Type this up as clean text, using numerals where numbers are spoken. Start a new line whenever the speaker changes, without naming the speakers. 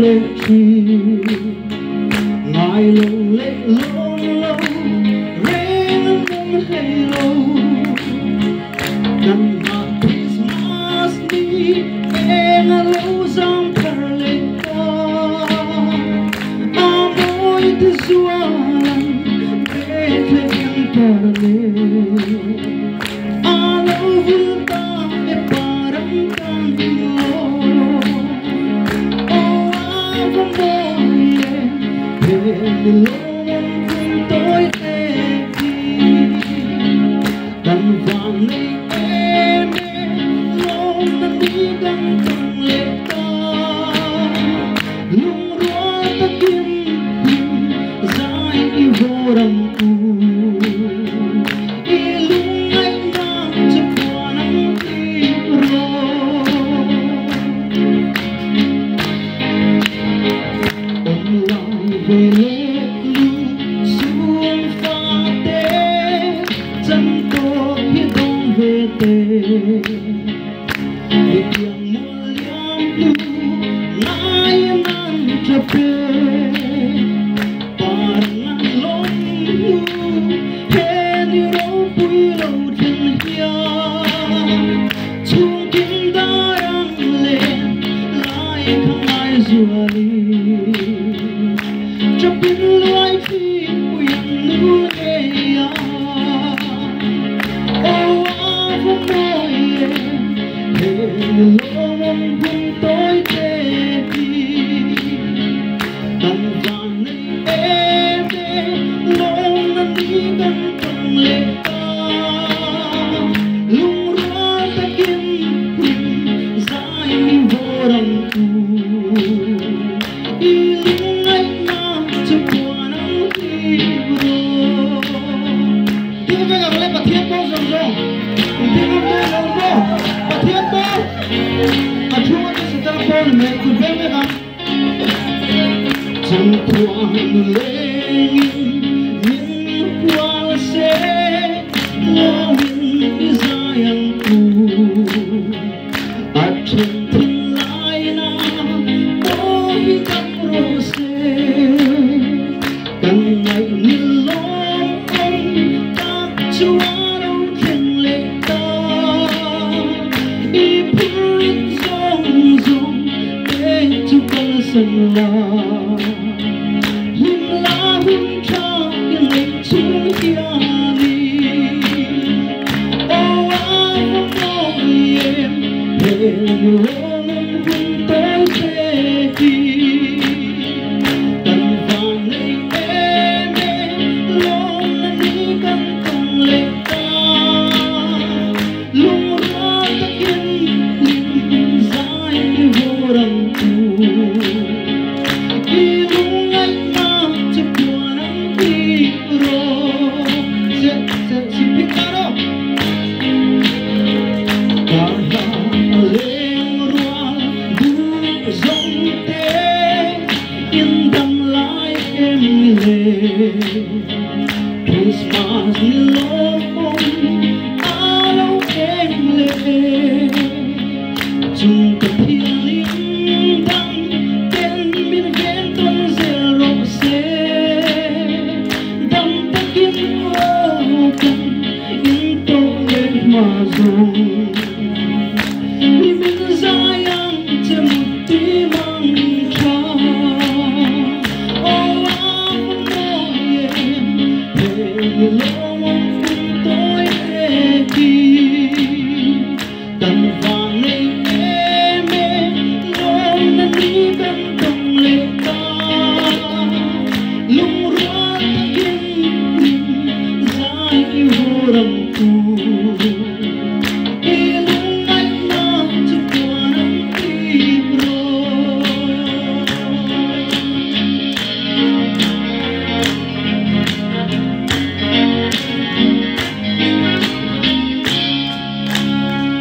lệ chi ngài lồng lệ lâu lâu rain and halo nằm mặt Christmas đi em lâu dòng lệ to amoi te suonan Bethlehem Carne alo vulta e parang kanilo o avo moye Nilong kung tôi tê đàn vàng này em lòng đang đi găng thẳng lệ ta lung rua ta kim dài đi vô đầm cu lung anh đang chụp qua nắng đi rồi ôm lòng về lệ xuống pha tế chân tôi biết đông về tê vì tiếng mùa liam lưu nai nan chập parang ang long lu hen yu rau pui lâu thiên hiya chung kim darang lên lai khang ai rùa li chập bin loài phi uyang nu eya o avo moye hen lomon bung tôi tê đàn vàng này em lòng nan đi găng thẳng lệ ta lung rua ta kim dài vô đầm cu lung anh nam chụp qua nắng đi rồi tiếng về gặp lại bà thiên bao rồng rồng tiếng về rồng rồng bà thiên bao chúa anh sẽ tăng bao mẹ cùng về gặp chẳng thoáng lên những qua sẽ lo những dài ăn cu trên thiên lai na ôi cam rose càng ngày nhìn lom ông các chúa đâu thiên lệ ta y phút rong rong để chú con sân la him la him cha yên lệ chung kia đi ô áo môi em lòng cùng tôi tê đàn vàng này em lòng nan đi găng thẳng lệ ta lung rua ta kim lim dài vô đầm cu lung anh nam chụp qua nắng đi rồi xin biết ta đâu yên tâm lại em lệ Christmas ni lom alo em lệ chung tập thiên liên đăng tên miền ven tuần zero se đâm ta kiếm ô cần yên tôi lên mà dùng